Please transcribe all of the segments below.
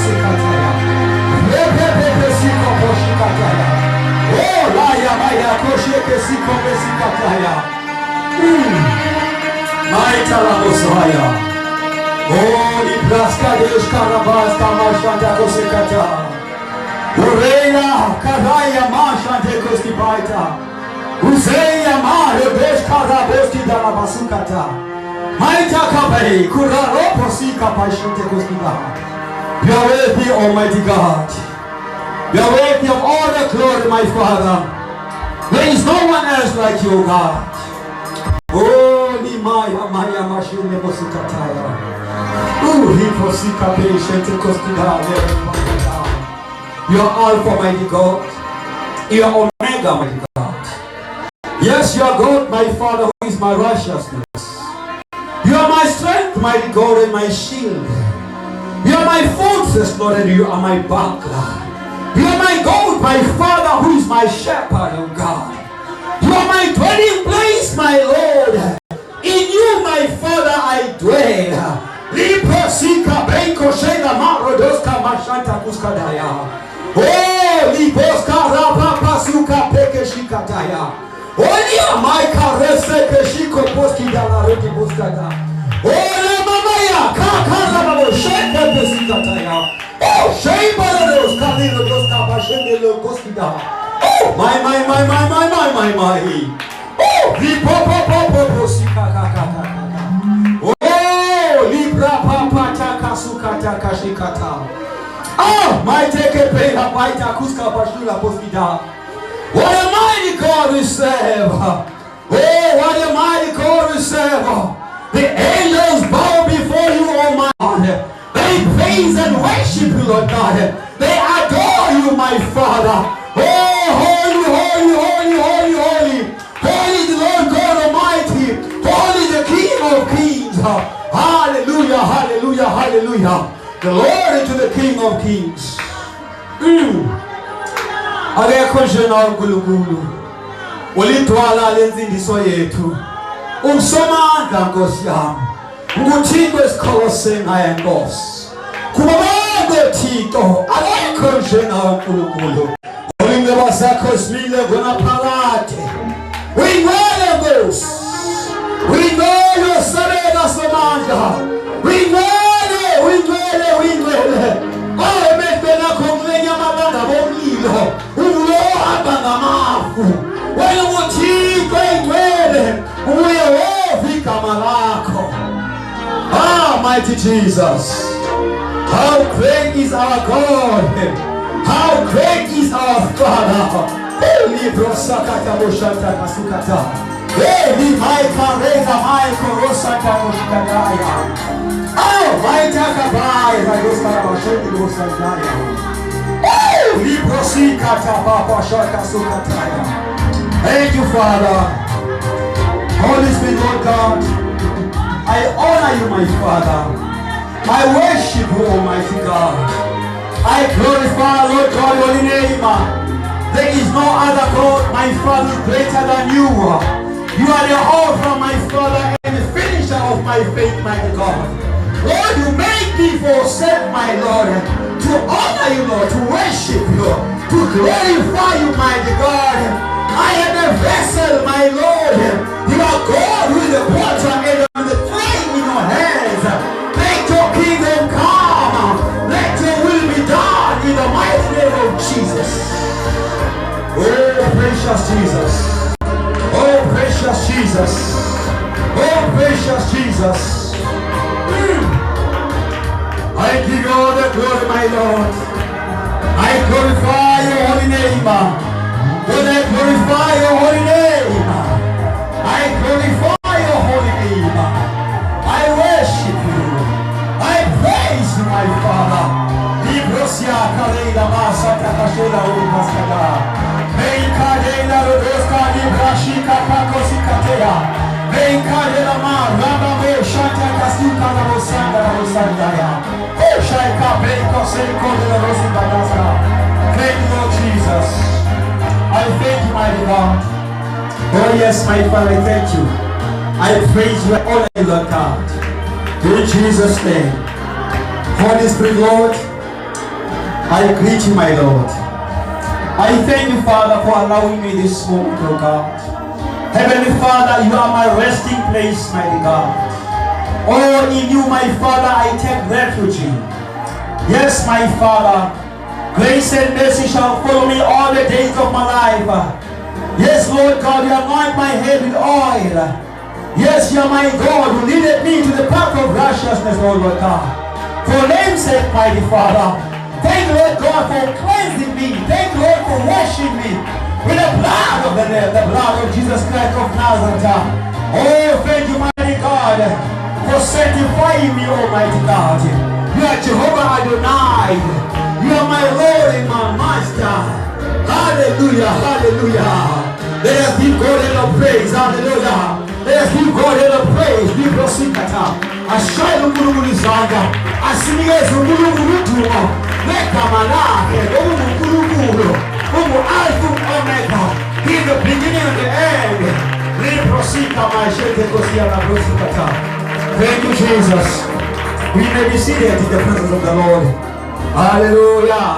Pasikataya. Repepe Siko Poshikataya. Oh, Laya Maya Kosheke Siko Pesikataya. Maita la Mosaya. Oh, Libraska Deus Karabas Kamashanta Kosekata. Ureia Karaya Mashante Koskibaita. Uzeia Mare Besh Karaboski Dalabasukata. Maita Kabei Kuraropo Sika Pashante Koskibaita. You are worthy, Almighty God. You are worthy of all the glory, my Father. There is no one else like you, God. Holy Maya Maya Mashine Mosikataya. Hiposika patient Koskidaya. You are Alpha, mighty God. You are Omega, mighty God. Yes, you are God, my Father, who is my righteousness. You are my strength, mighty God, and my shield. You are my fortress, Lord, and you are my buckler. You are my God, my Father, who is my shepherd, oh God. You are my dwelling place, my Lord. In you, my Father, I dwell. Liposika Benko Shela Marodoska Mashanta Kuskadaya. Oh, Liposka Rapa Pasuka Peke Shikataya. Oh, Maika Reseke Shiko Poski Dala Reti Buskada. Oh, Mamaya Kakara Shaka Pesikataya. Oh, Shaybaros Kalilo Doska Bashendo Koskida. Oh, my. Oh, Lipopo Sikakaka. Oh, my take a pay, Baita Kuska Bashula Poskida. What a mighty God we serve! Oh, what a mighty God we serve! The angels bow before you, oh my God. They praise and worship you, Lord God. They adore you, my Father. Oh, holy, holy, holy, holy, holy. Holy the Lord God Almighty. Holy the King of Kings. Hallelujah, hallelujah, hallelujah. Glory to the King of Kings. Agekhoshena uNkulunkulu. Ulithwala lenzindiso yethu. Umsomandla Nkosi yami. Nguthixo esikhoseni ayenkosi. Kuba bonke Thixo agekhoshena uNkulunkulu. Ulingeba sakho simile ngonaphakade. Uyingcwele Nkosi. Uyingcwele Sabeka somandla. Uyingcwele. Oh, methena khomlenya mabanga bomlilo. Ulohamba ngamafu. Wena uThixo ingcwele. Uye wofika malakho. Ah, mighty Jesus. How great is our God. How great is our Father. Libro sakata boshanta kasukata. Hey, Maika Rega Maiko Rosata Moshkadaya. Oh, Maita Kabai, Ragosta Basheti Rosataya. Oh, Liprosikata Papa Shaka Sukataya. Thank you, Father. Holy Spirit, Lord God, I honor you, my Father. I worship you, Almighty God. I glorify, Lord God, your name. There is no other God, my Father, greater than you. You are the author, my Father, and the finisher of my faith, my God. Lord, you make me forsake, my Lord, to honor you, Lord, to worship you, to glorify you, mighty God. I am a vessel, my Lord. You are God with the potter and the clay in your hands. Let your kingdom come. Let your will be done in the mighty name of Jesus. Oh, precious Jesus. Oh, precious Jesus. Oh, precious Jesus. I give you all the glory, my Lord. I glorify your holy name. Lord, I glorify your holy name. I glorify your holy name. I worship you. I praise you, my Father. Librosia Kaleda Masata Kashela Umaskada. Hey Kadela Rodoska Librashika Pakosikatea. Hey Kadela Ma Rama Mo Shanta Kasuka Rosanda Rosandaya. Oh Shaika Beko Seko de la Rosibadaska. Thank you, Lord Jesus. I thank you, mighty God. Oh yes, my Father, I thank you. I praise you and honor you, Lord God. In Jesus' name. Holy Spirit, Lord, I greet you, my Lord. I thank you, Father, for allowing me this moment, oh God. Heavenly Father, you are my resting place, mighty God. Oh, in you, my Father, I take refuge. Yes, my Father, grace and mercy shall follow me all the days of my life. Yes, Lord God, you anoint my head with oil. Yes, you are my God who leaded me to the path of righteousness, oh Lord God. For name's sake, mighty Father, thank you, Lord God, for cleansing me. Thank you, Lord, for washing me with the blood of the blood of Jesus Christ of Nazareth. Oh, thank you, mighty God, for sanctifying me, Almighty God. You are Jehovah Adonai. You are my Lord and my Master. Hallelujah, hallelujah. Let us give God a praise. Hallelujah. Let us give God a praise. Be prosikata. Ashai umurumuri zanga. Asimiye umurumuri tuwa. Meka manake. Umurumuri. Alpha Omega. He is the beginning and the end. Be prosika maishete kosia na prosikata. Thank you, Jesus. We may be seated in the presence of the Lord. Hallelujah.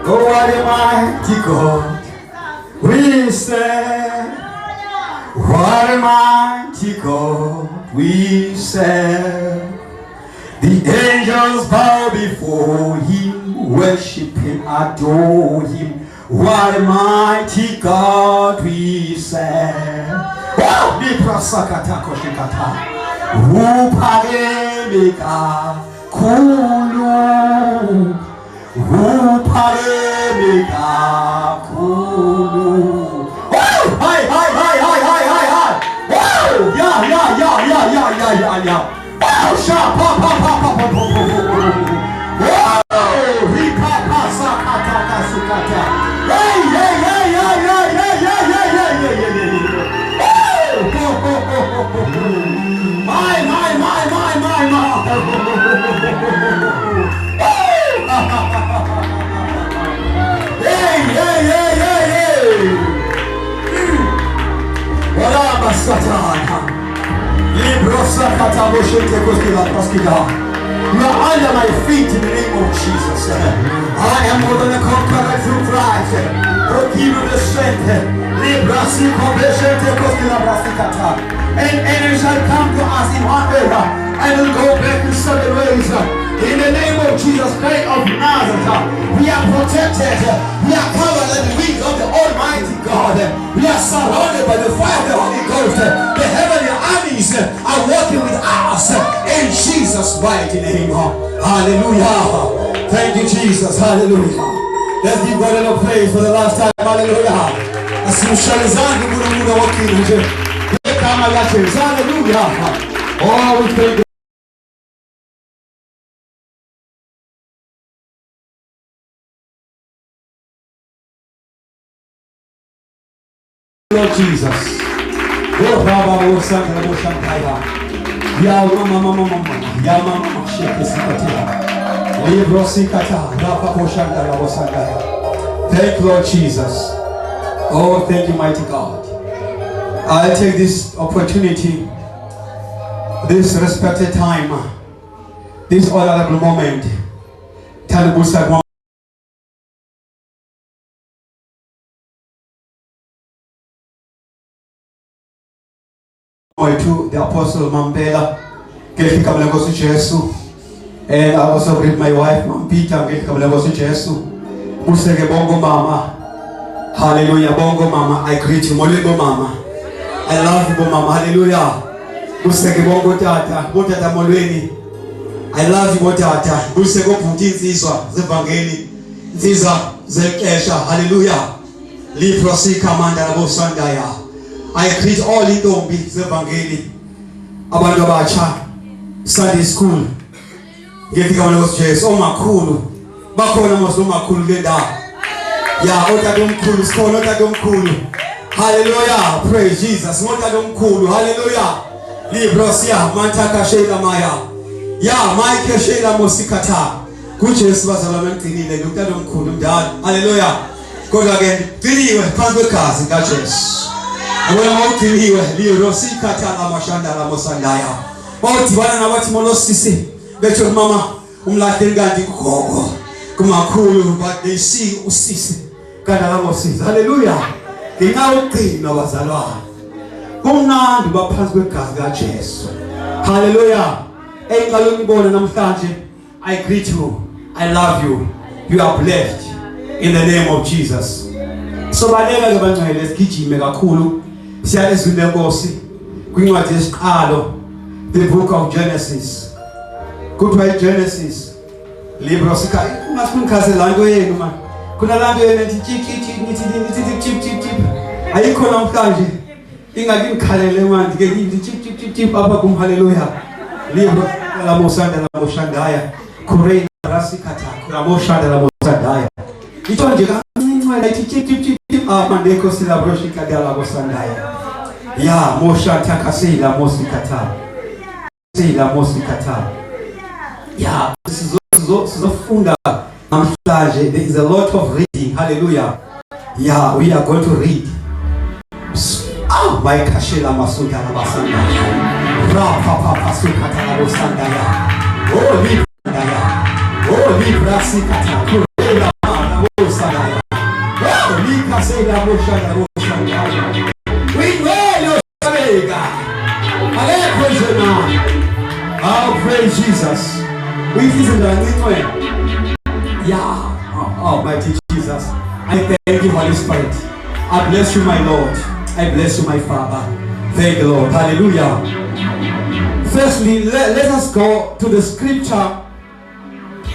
Oh, Almighty God. We say, what a mighty God we serve. The angels bow before him, worship him, adore him. What a mighty God we serve. Oh, Liprasakata koshikata. Uparemika kulu. Uparemika kulu. Hi, hi, hi, hi, hi, hi, hi. Wow! Yeah. Wow! Sha, pa. Wow! Rika, pa, sakata, kasukata. Hey. My. You are under my feet in the name of Jesus. I am more than a conqueror through Christ. Oh, give me the strength. And it shall come to us in one way. I will go back in 7 ways. In the name of Jesus Christ of Nazareth, we are protected. We are covered by the wings of the Almighty God. We are surrounded by the fire of the Holy Ghost. The heavenly armies are working with us in Jesus' mighty name. Hallelujah. Thank you, Jesus. Hallelujah. Let's give God a praise for the last time. Hallelujah. Hallelujah. Oh, we thank you. Lord Jesus. Oh, Baba, oh, Santa, oh, Shantaya. Ya mama. Ya mama, shake this Katia. Libro Sikata, Rapa Koshantaya, oh, Santaya. Thank you, Lord Jesus. Oh, thank you, mighty God. I'll take this opportunity, this respected time, this honorable moment. Talibusa to the Apostle Mambela, get Kamalangosu Jesu, and I also greet my wife, Mam Peter, get Kamalangosu Jesu. Musege Bongo Mama. Hallelujah, Bongo Mama. I greet you, Molibo Mama. I love you, Mama. Hallelujah. Musege Bongo Tata, Botata Molweni. I love you, Botata. Musego Putin Zizwa, Zevangeli, Ziza, Zekesha. Hallelujah. Liprosi Kamanda Bosandaya. I greet all in Dombi, Zevangeli, Abandabacha, Sunday school. Getting on those chairs, oh my cool. Bakona was no cool Linda. Yeah, Otadum cool, Stone Otadum cool. Hallelujah, praise Jesus. Otadum cool, hallelujah. Librosia, Mantaka Shela Maya. Yeah, Mike Shela Mosikata. Kuches was a lamenting, they looked at them cool, dad. Hallelujah. Go again. Three with Pandukas in Gachas. Lirosi Katana Mashanda Mosandaya. Oti wana na wati molosisi. Becho mama umlatenga ndi kukogo. kumakhulu but they see usisi kana labosiza. Hallelujah. Ngingawugcina bazalwane. Kumnandi baphansi kwegazi kaJesu. Hallelujah. Engicela unibone namhlanje. I greet you. I love you. You are blessed in the name of Jesus. So baleka ke bangcwele sigijime kakhulu siya ezwini lenkosi kwincwadi yesiqalo, the book of Genesis. Kuthiwa iGenesis libro sika ungasikhaze la nto yenu man. Kuna la nto yenu nithi ayikho namhlanje ingaki ngikhalele man ke nithi apha kum. Hallelujah. Libro la mosanda la moshandaya kurena rasikata la moshanda la mosandaya ito nje kancane ithi mandeko silabroshi kadala mosandaya ya moshata kasila mosikata sila mosikata ya sizofunda namhlanje. There is a lot of reading. Hallelujah. Yeah, we are going to read. My kashila masuta la basandaya ra papa sukata la mosandaya oh libandaya oh librasi kata kurela na mosandaya oh likasela moshanda. We will Omega. Oh, praise Jesus. We listen to the yeah. Oh, mighty Jesus. I thank you, Holy Spirit. I bless you, my Lord. I bless you, my Father. Thank you, Lord. Hallelujah. Firstly, let us go to the scripture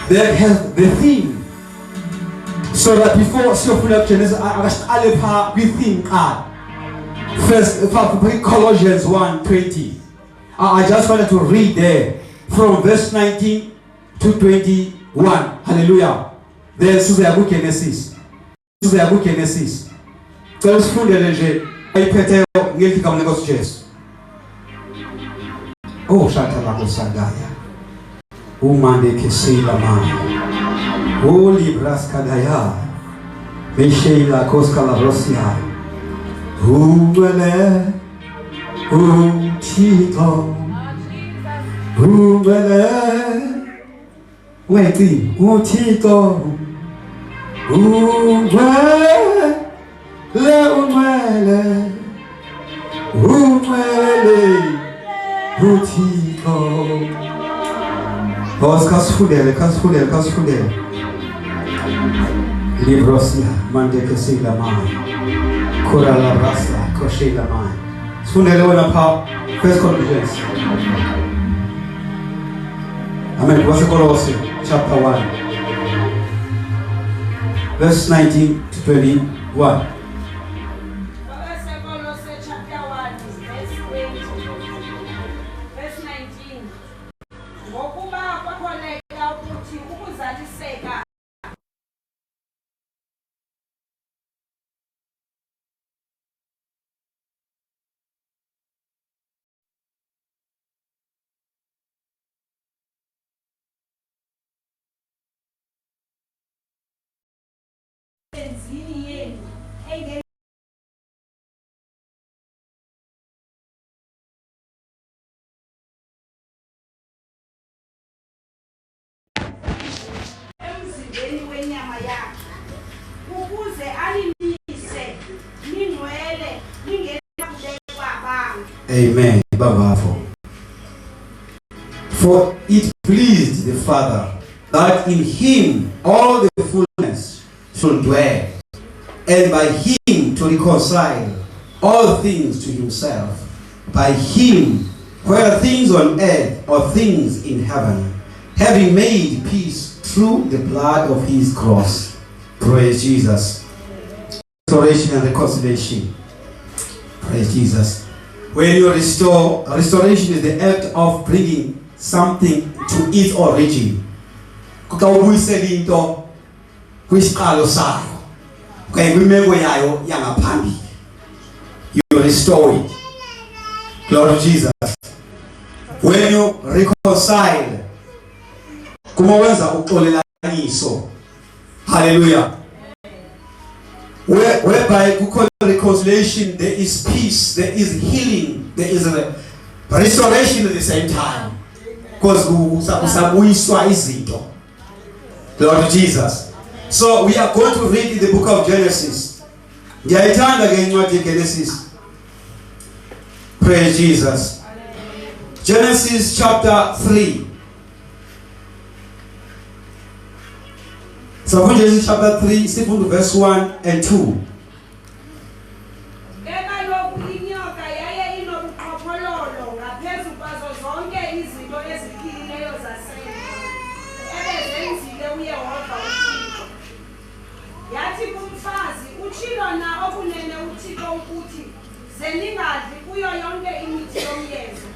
that has the theme. So that before Genesis, we think first, Colossians 1:20. I just wanted to read there from verse 19 to 21. Hallelujah. There's the book Genesis. This is the book Genesis. So let's find the legend. I pete ngeli kama negos Jesu. Oh, shata la kosangaya. Umande kesila mama. Oh, libras kadaya. Mesheila koskala rosia. Umele. Tito. Umele. Wait, Tito. Umele. Umele. Tito. Os casfudele. Librosia, mande que se la mãe. Cora la brasa, coche la mãe. Sfundele una pa, First Corinthians. Amen. What's Colossae, chapter 1, verse 19 to 21. Amen. For it pleased the Father that in him all the fullness should dwell, and by him to reconcile all things to himself, by him, whether things on earth or things in heaven, having made peace through the blood of his cross. Praise Jesus. Restoration and reconciliation. Praise Jesus. When you restore, restoration is the act of bringing something to its origin. Kukawubuyisela into kwisiqalo sayo. Kwimeko yayo yangaphambili. You restore it. Glory to Jesus. When you reconcile, kumawenza uxolelaniso. Hallelujah. Whereby reconciliation, there is peace, there is healing, there is a restoration at the same time. Because usabuyiswa izinto. Lord Jesus. So we are going to read the book of Genesis. Genesis. Praise Jesus. Genesis chapter 3. So Genesis chapter 3, verse 1 and 2. Uchilona okunene uThixo ukuthi zeningadli kuyo yonke imithi yomyezo.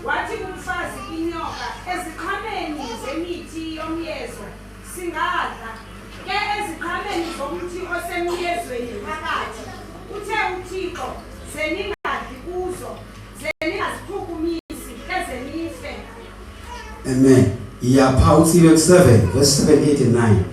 Wathi kumfazi inyoka eziqhameni zemithi yomyezo singadla ke eziqhameni zomthi osemyezweni phakathi. Uthe uThixo zeningadli kuzo zeningaziphukumisi ezenife. Amen. Iyapha uThixo 7 verse 7, 8 and 9.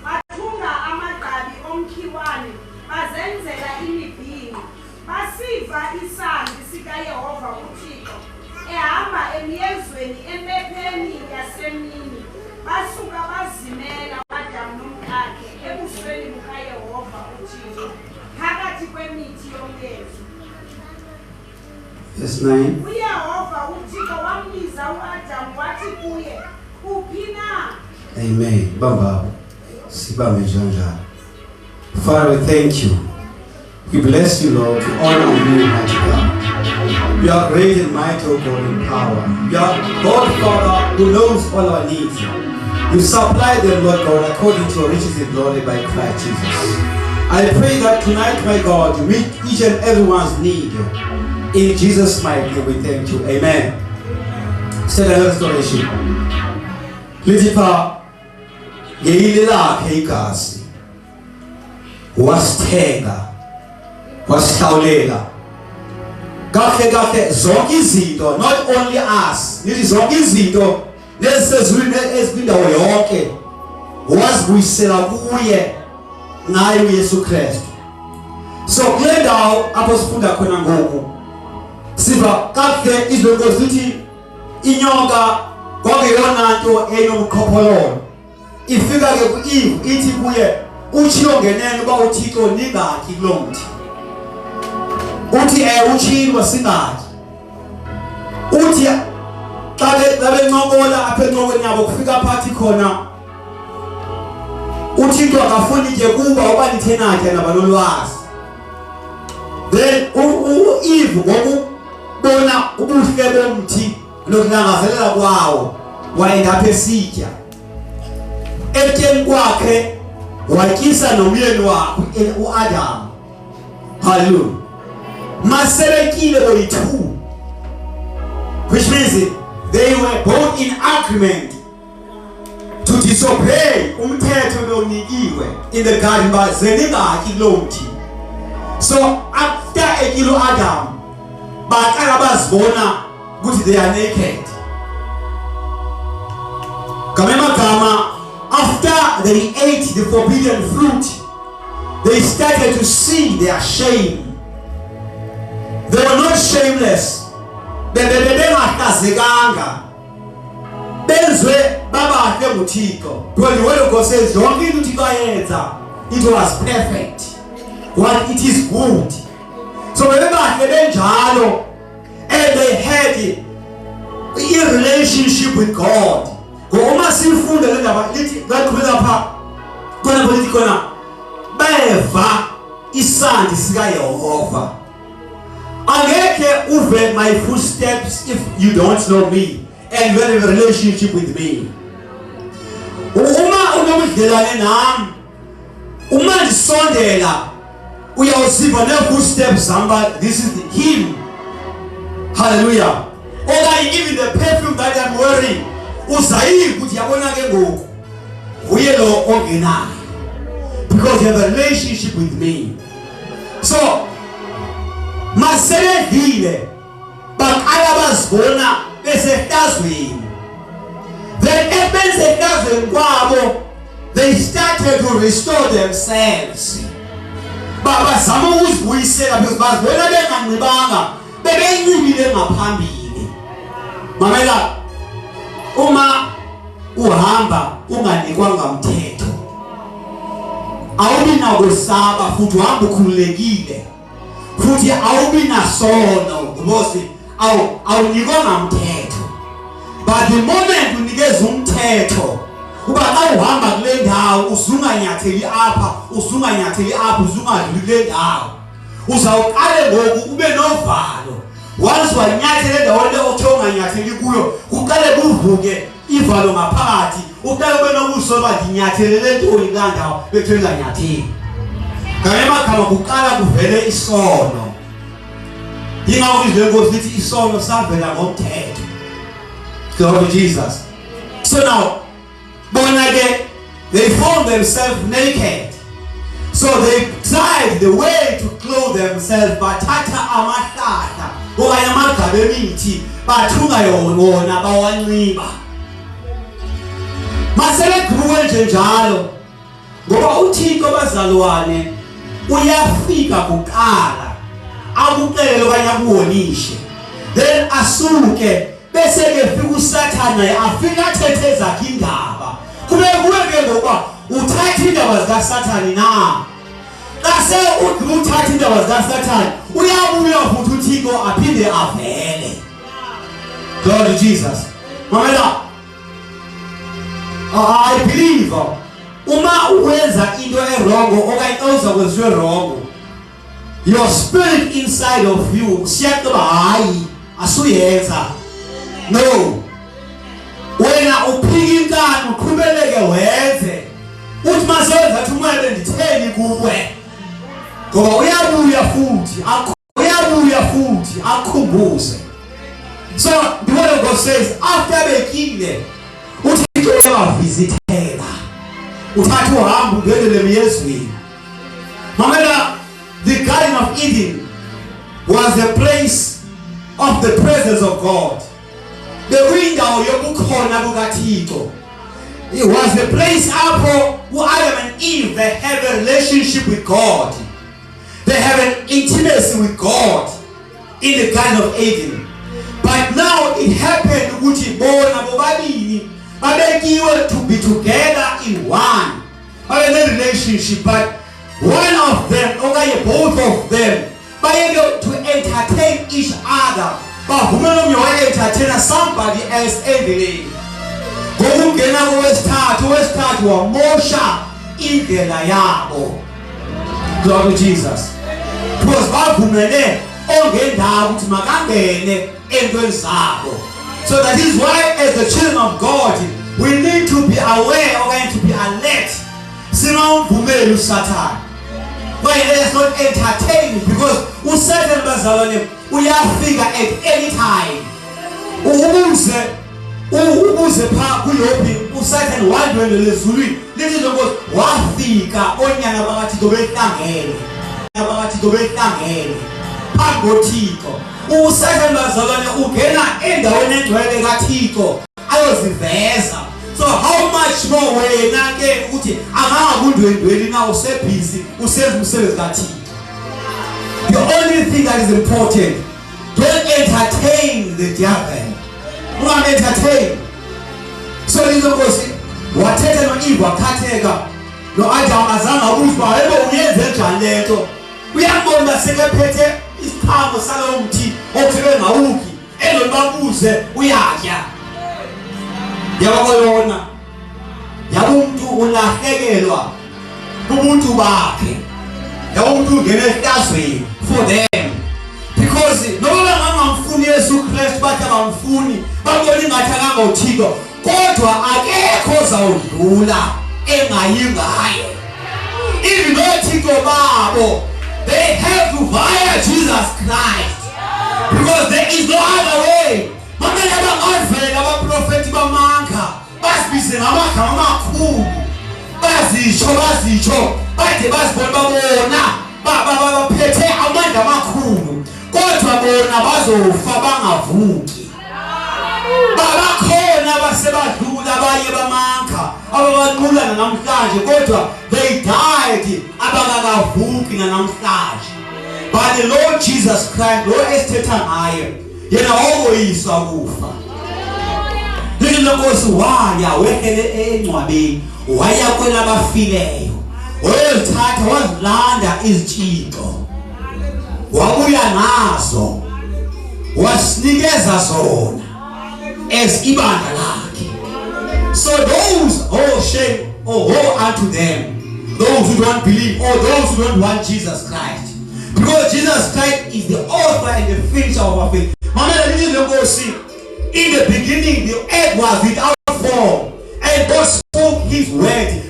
Bathunga amagqabi omkhiwane bazenzela imibhinqo basiva isandi sikaYehova uThixo ehamba emyezweni empepheni yasemini basuka bazimela uAdamu nomkakhe ebusweni bukaYehova uThixo phakathi kwemithi yomyezo. Verse 9. uYehova uThixo wambiza uAdamu wathi kuye uphi na? Amen. Baba. Father, we thank you. We bless you, Lord. We honor you, mighty God. You are great and mighty, O God, in power. You are God, Father, who knows all our needs. You supply them, Lord God, according to your riches in glory by Christ Jesus. I pray that tonight, my God, you meet each and everyone's need. In Jesus' mighty name, we thank you. Amen. Say the restoration. Lift Ngeyile lakhe igazi wasithenga wasihlawulela kahle zonke izinto, not only us, nithi zonke izinto lesezulwini ezikwindawo yonke wazibuyisela kuye ngaye uYesu Kristu. So kule ndawo apho sifunda khona ngoku siva kahle izinto zithi inyoka kwakuyona nto enomqhophololo. Ifika ke kuIve ithi kuye utshilo ngenene uba uThixo ningakhi kulo mthi. Uthi utshilo singathi. Uthi xa bencokola apha enqokweni yabo kufika phathi khona uThixo akafuni ke kuba uba nithenathe nabanolwazi. Then uIve ngokubona ubuhle bomthi nokulangazelela kwawo wayendapha esitya. Etyeni kwakhe watyisa nomyeni wakhe uAdamu. Hallelujah. Maselekile boyi-2, which means they were both in agreement to disobey umthetho lonikiwe in the garden by zeningakhi kulo mthi. So after ekile uAdamu baqala bazibona ukuthi they are naked. Kamemagama. After they ate the forbidden fruit, they started to see their shame. They were not shameless. Bengahlazekanga. Benzwe babahle nguThixo. Because the word of God says, yonke into uThixo ayenza, it was perfect. What it is good. So bebahle benjalo, and they had a relationship with God. Uma sifunde le ndaba lithi baqhubeka pha khona polithi khona beva isandi sika Yehova. Angeke uve my footsteps if you don't know me and you have a relationship with me. Uma unomdlelane nami, uma ndisondela uyawuziva ne footsteps zamba, this is him. Hallelujah. Or even the perfume that I'm wearing. Uzayi ukuthi yabona ke ngoku uye lo ongenayo because you have a relationship with me. So maselevile baqala bazibona besehlazweni. Then ebenze ehlazweni kwabo they started started to restore themselves. Bazama ukuzibuyisela because bazibona benganqibanga bebencibile ngaphambili. Mamela, uma uhamba unganikwanga umthetho awubi nakwesaba futhi uhamba ukhululekile futhi awubi nasono ngoba awunikwanga umthetho. But the moment unikeza umthetho uba xa uhamba kule ndawo uzunganyatheli apha uzungadluli kule ndawo uzawuqale ngoku ube novalo. Once wanyathele endaweni othe unganyatheli kuyo kuqale kuvuke ivalo ngaphakathi uqale ube nobuso bathi nyathelele ntoni kula ndawo bethu enganyatheli. Ngamanye amagama kuqala kuvele isono. Yingakho izwe Nkosi ithi isono savela ngomthetho. Glory to Jesus. So now, they found themselves naked. So they tried the way to clothe themselves. Bathatha amahlahla okanye amagaba emithi bathunga yona bawanxiba. Masebegruwe njalo ngoba uThixo bazalwane uyafika kuqala akuxele okanye akuwonishe then asuke bese ke fika uSathane naye afika athethe zakhe indaba. Kube kuweke ngoba uthatha indaba zikaSathane na. Kase uthatha indaba zikaSathane uyabuya futhi uThixo aphinde avele. Glory to Jesus. Mamela, I believe uma uwenza into wrong okanye awuza kwenziwe wrong, your spirit inside of you siyaqaba hayi asuyenza. No. Wena uphika inkani uqhubeleke wenze. Uthi masenza ukuthi umele nditheni kuwe. Ngoba uyabuya futhi akhumbuze. So the word of God says after bekile uThixo uyabavizithela. Uthatha uhambo ungene emyezweni. Mamela, the Garden of Eden was the place of the presence of God. The window yobukhona bukaThixo. It was the place where Adam and Eve they have a relationship with God. They have an intimacy with God in the Garden of Eden. But now it happened ukuthi bona bobabili babekiwe to be together in one. But in a relationship, but one of them, or both of them, bayeke to entertain each other. Bahumela umnyoka entertain somebody else endleleni. Ngokungena kowesithathu wamosha indlela yabo. Glory to Jesus. Because bavumele ongendawo ukuthi makangene entweni zabo. So that is why as the children of God we need to be aware or to be alert. Singamvumeli uSathane. But let us not entertain because uSathane bazalwane uyafika at any time. Ubuze pha kuyophi uSathane wadwendela ezulwini lithi lokho wafika onyana bakathi dobehlangene phambi koThixo. uSathane bazalwane ungena endaweni engcwele kaThixo ayoziveza. So how much more wena ke ukuthi angangakundwendweli na usebhizi usenza umsebenzi kaThixo. The only thing that is important, don't entertain the devil. Don't entertain. So Nkosi wathetha noEve wakhatheka noAdam azange ukuzwa yebo uyenze njani lento. Uyambona sekephethe isiqhamo salowo mthi othebe ngawuphi elobabuze uyatya. Yabona yabumuntu ulahlekelwa ubuntu bakhe. Yabumuntu ungena ehlazweni for them. Because noma ngamfuni Yesu Christ bathi abamfuni babona ingathi akangoThixo kodwa akekho ozawudlula engayingaye. Even though Thixo babo they have to via Jesus Christ because there is no other way. Mamela bangavela abaprofeti bamanga basibize ngamagama amakhulu bazitsho bade bazibona babona baphethe amandla amakhulu kodwa bona bazofa bangavuki. Babakhona basebadlula abaye bamanga ababanqula namhlanje kodwa they died abangakavuki namhlanje. But the Lord Jesus Christ, lo esithetha ngaye, yena woyiswa kufa. Leli lenkosi waya wehele encwabeni, waya kwelabafileyo. Wayezithatha wazilanda izitshixo. Wabuya nazo. Wasinikeza zona as ibandla lakhe. So those shame or woe unto them, those who don't believe or those who don't want Jesus Christ, because Jesus Christ is the author and the finisher of our faith. In the beginning the earth was without form and God spoke his word.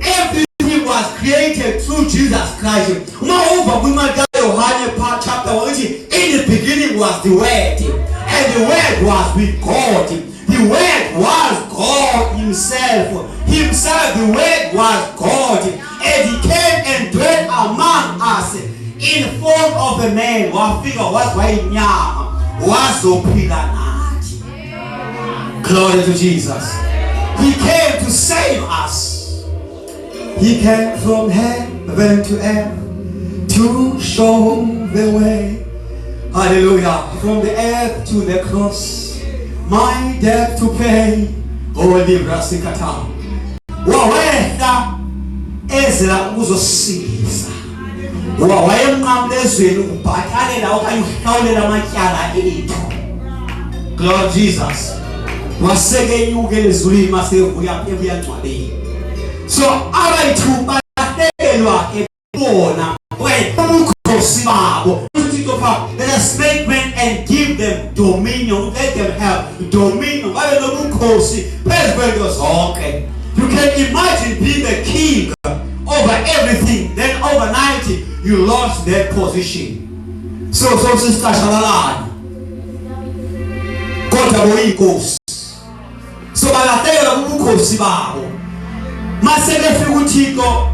Everything was created through Jesus Christ. Chapter 1, in the beginning was the word, and the word was with God. The word was God himself. The word was God, and he came and dwelt among us in form of a man. Glory to Jesus. He came to save us. He came from heaven to earth to show the way. Hallelujah. From the earth to the cross, my debt to pay. Holy Brasikata. Wawehla ezela ukuzosisiza. Wayemnqamlezweni ukubhatalela okanye uhlawulela amatyala ethu. Lord Jesus. Wasekenyuke lezulwini masevuya ebuyancwabeni. So abayithu bahlelwa ebona ubukhosi babo. Let us make men and give them dominion. Let them have dominion. You can imagine being a king over everything. Then overnight you lost that position. So Sister Shalalani, kodwa boyinkosi. So balahlekela ubukhosi babo. Masebefika uThixo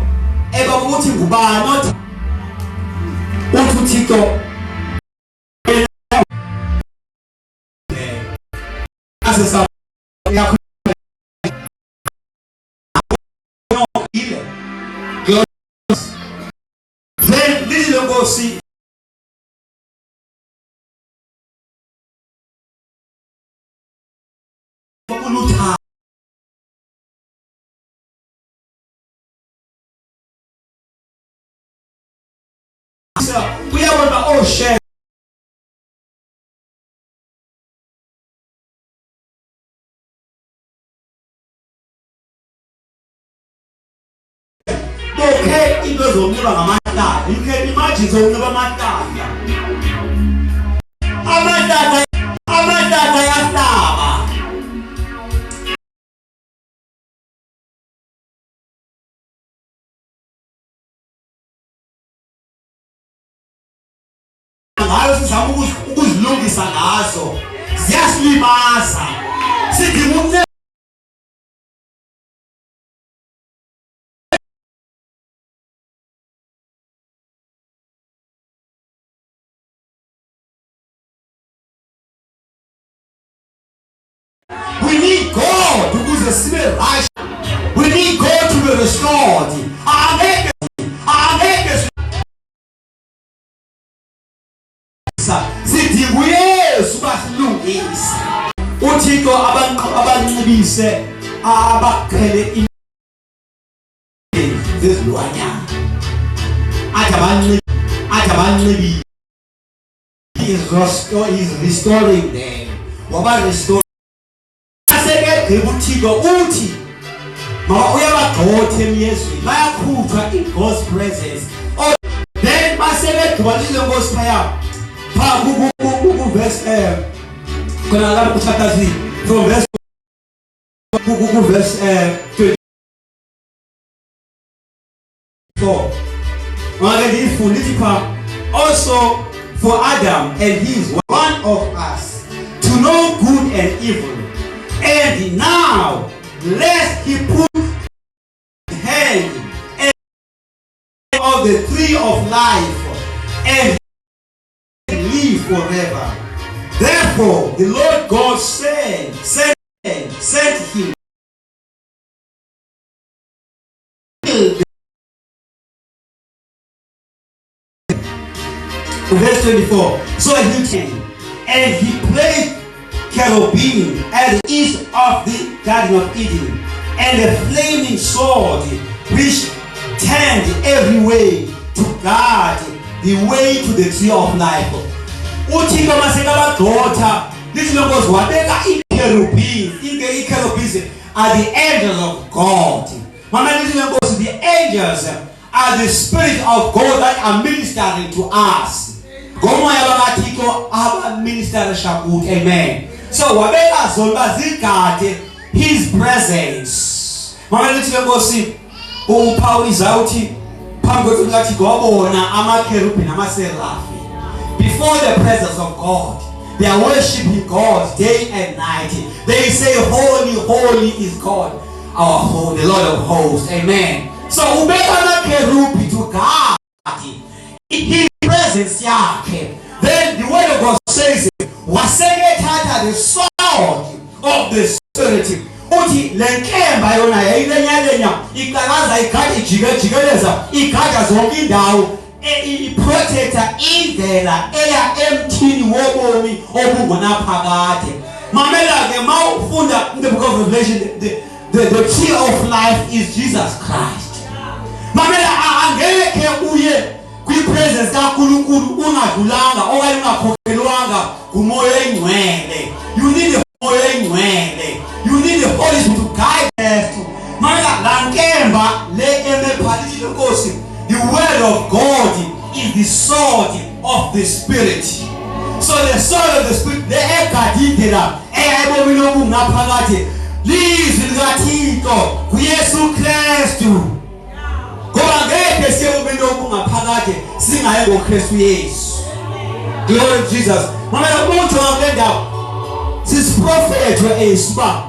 ebakuthi ngubani not uThixo asesa yakho then this is go see uluthando. Uyabona oshare okay into zokuba ngamatata. You can imagine zokuba amatata. Amatata yasaba. Ngayo sizama ukuzilungisa ngazo. Ziyasilimaza. Sidinga umne we need God to be right. We need God to be restored. Sidinga Yesu basilungisa. Uthixo abancibise abakhele izilwanyana. Atabanci he is restoring them. Waba restore uthixo uthi uyabagxotha emyezweni bayakhutshwa in God's presence. Then basebegcwalile Nkosi phaya verse khona lapho chapter 3 from verse verse 24. Also for Adam and his one of us to know good and evil, and now lest he put hand of the tree of life and live forever. Therefore the Lord God sent him Verse 24. So he came, and he placed cherubim at the east of the Garden of Eden, and a flaming sword which turned every way to guard the way to the tree of life. Uthixo masekabagxotha lisilongozi wabeka i-cherubim are the angels of God. The angels are the spirit of God that are ministering to us. Amen. So wabeka zona zigade his presence. Paul is out before the presence of God. They are worshiping God day and night. They say, holy, holy is God, our holy, the Lord of hosts. Amen. So ubeka kerubi to God in his presence yake. Then the word of God says, wasekethatha the sword of the spirit. Uthi lenkemba yona yayilenyalenya iqhakaza igadi ijikeleza igada zonke indawo iprotector indlela eya emthini wobomi obungonaphakade. Mamela ke mawufunda in the book of Revelation, the tree of life is Jesus Christ. Mamela angeke uye kwi-presence kaNkulunkulu ungadlulanga okanye ungakhokhelwanga kumoya engcwele. You need the moya engcwele. You need the Holy Spirit to guide us. Mamela lankemba le emephalithi lenkosi. The word of God is the sword of the spirit. So the sword of the spirit, the ekadidela eyayibomilongu ngaphakathi lizwi likaThixo kuYesu Kristu. Ngoba ngeke siyobomilongu ngaphakathi singaye ngoKristu Yesu. Glory to Jesus. Mamela umuntu ngakenda sisiprofethwe esuba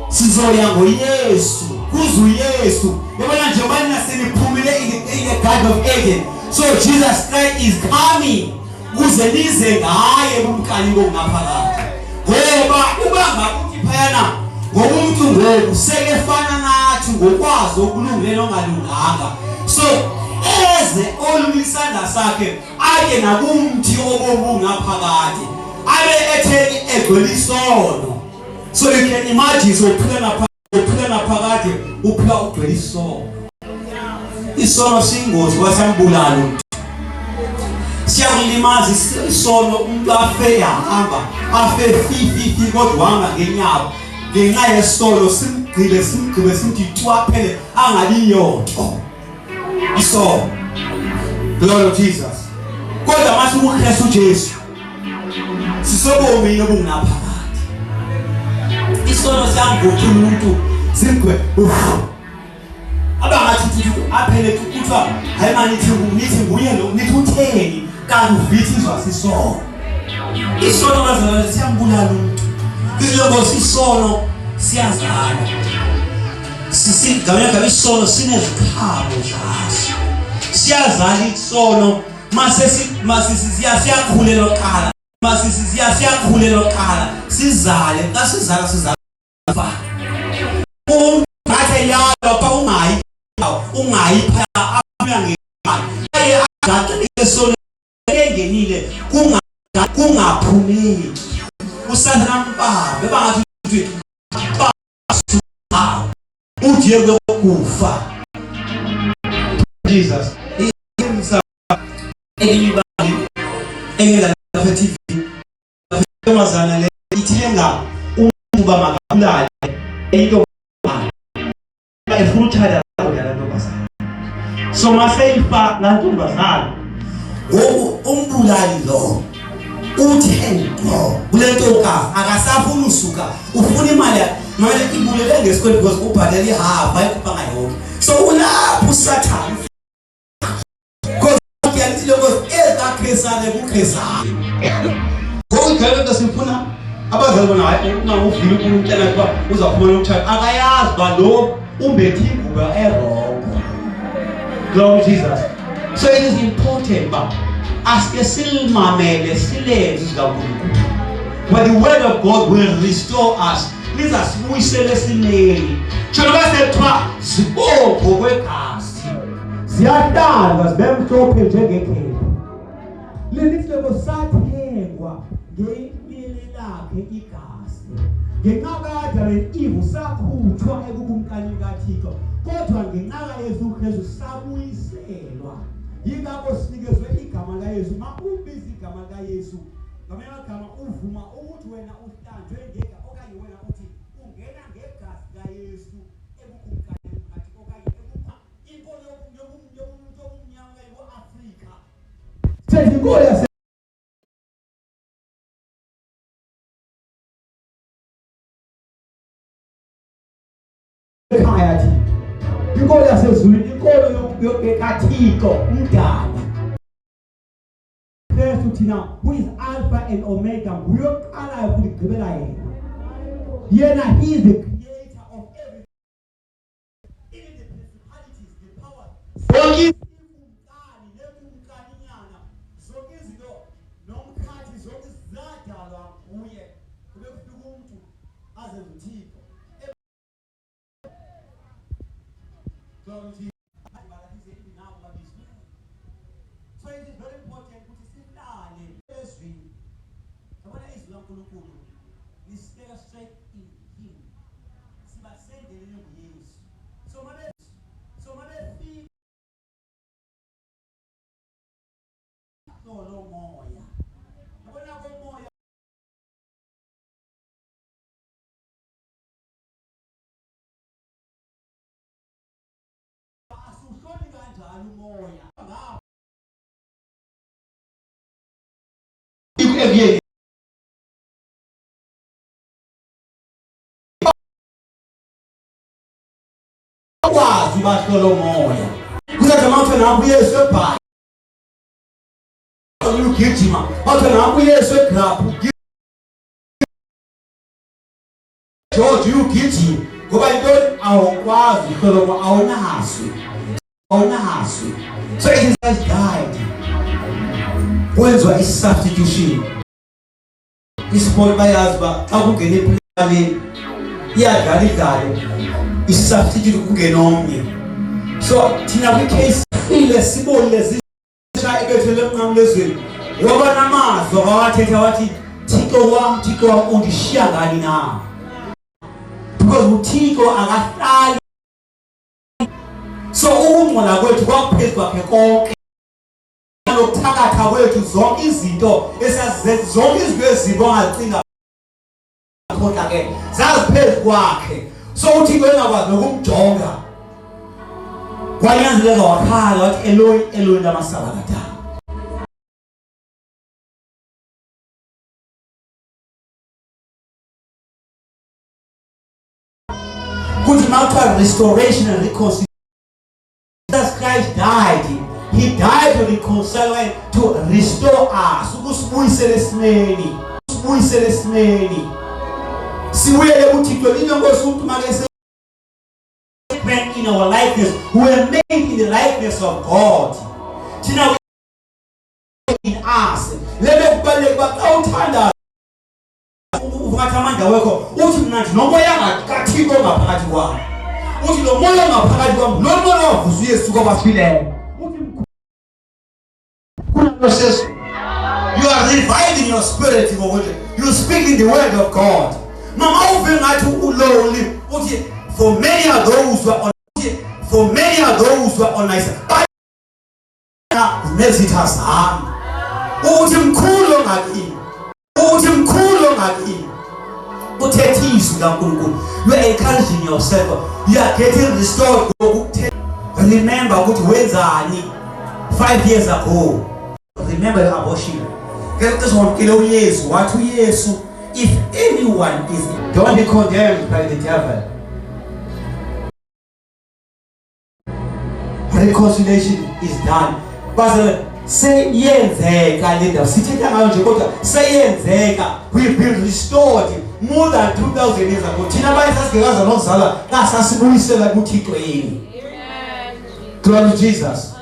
sizoya ngoYesu kuzu Yesu. Yabona nje bani nasiniphumile in the Garden of Eden. So Jesus Christ is coming kuze lize ngaye kumkani ngokungaphakathi. Ngoba ubanga uthi phayana ngomuntu ngoku sekefana nathi ngokwazi okulungile ongalunganga. So eze olumisanda sakhe ake nakumthi obobungaphakathi abe etheni egcwelisono. So you can imagine so uphila naphakathi uphila ugcwelisono. Isono singozi wasambulala umuntu. Siyakulimaza isono umuntu afe yahamba afe fifi kodwa hamba ngenyawo ngenxa yesono simgqibe simthi twaphele angabi yonto. Isono. Glory to Jesus. Kodwa mase uKristu Jesu sisobomini obungaphakathi. Isono siyamvuthula umuntu simgwe abangathi aphele kuthiwa hayi manje nithi nguye lo nithi utheni kanti uvithizwa sisono. Isono ngazana siyambulala umuntu. Isilongozi isono siyazala. Sigameka isono sinezikhabo zaso. Siyazala isono mase siyakhulelwa qala. Mase siyakhulelwa qala. Sizale, kasizala bathe yalo pa ungayipha abuya ngemali agadile solo engenile kungaphumeli usandra mpaba bangathi uthi ukufa. Jesus engela TV amazana le ithenga umbuba makabulale into efruthada ntombazana. So maseyifa nantombazana umbulali lo uthi no kulento ukafa akasafuna usuka ufuna imali manje ibulele ngesikole because ubhadela ihaba ayikupha ngayona. So ulapho uSathane kodwa yathi lokho ezakresane kukhresane ngokugcwele into sifuna abazali bona hayi ungavuli ukumtshela kuba uzaphuma ukuthatha akayazi ba lo umbethi ingubo eroko. Glory to Jesus. So it is important but aske silmamele silezi kaNkulunkulu. But the word of God will restore us. lizasibuyisela esimeni. Njengoba sekuthiwa zibomvu kwegazi, ziyadalwa zibe mhlophe njengekhephe. Lelithi lebo sathengwa ngelimini lakhe igazi. Ngenqakade leIvu sakhutshwa ekukumkani kaThixo, kodwa ngenqaka yesu Kristu sabuyiselwa. Yingakho sinikezwe igama laYesu. Makubiza igama laYesu, ngamanye amagama uvuma ukuthi wena uhlanjwe ngegazi, okanye wena uthi ungena ngegazi laYesu ekukumkani kaThixo, okanye ekupha inkolo yobumnyama yibo-Afrika. Inkolo yase inkolo yasezulwini, inkolo kaThixo umdala. Kristu thina who is Alpha and Omega, uyoqalayo kuligqibela yena. Yena he is the creator of everything, even the principalities, the powers. Zonke izinkani nekumkaninyana, zonke izinto nomkhathi, zonke zadalwa nguye. Kube kufika umuntu aze uThixo. So it is very important to sit down and we stay straight in him. See, but say the name of Jesus. So my feet no more. Kwazi bahlolo moya kuzathi manje nakuyesu ebhayi uyugijima manje nakuyesu egraphu George uyugijima ngoba into awukwazi hlolo awunaso. So it has died. Kwenziwa i-substitution. Isipolo bayazi ba xa kungena eplaneni iyadlala idlalo i-substitute kungena omnye. So thina kwi-case ile sibonile zisha ibethele emnqamlezweni ngoba namazwi awathetha wathi Thixo wam undishiya ngani na, because uThixo akahlali. So ukungcola kwethu kwakuphezu kwakhe konke, nokuthakatha kwethu zonke izinto esazenza, zonke izinto ezimbi ongacinga kodwa ke zaziphezu kwakhe. So uThixo engakwazi nokumjonga, kwanyanzeleka wakhala wathi Eloi Eloi lama sabakthani. Kuthi mawuthiwa restoration and reconciliation, Jesus Christ died. He died to reconcile, to restore us. Ukusibuyisela esimeni. Siwele uThixo linongosi umuntu makese in our likeness. We were made in the likeness of God. Thina in us. Lebe kubaleka bakawuthanda uvathamanda wekho uthi mina nomoya kaThixo ngaphakathi kwami. Uthi lo moya ngaphakathi kwami lo moya wavuza uYesu kwabafileyo. You are reviving your spirit. You speak in the word of God. Mama uve ngathi ulonely. Uthi for many are those who are on my side, but visitors are. Uthi mkhulu ngakini. Uthethizwe kaNkulunkulu. You are encouraging yourself. You are getting restored. Remember ukuthi wenzani 5 years ago. Remember the abortion. Get this one kilo years. What years? If anyone is, don't be condemned by the devil. Reconciliation is done. But say yenzeka lenda sithetha ngayo nje kodwa sayenzeka. We've been restored more than 2000 years ago. Thina bayasasikaza nozala ngasasibuyisela kuThixo yini. Glory to Jesus.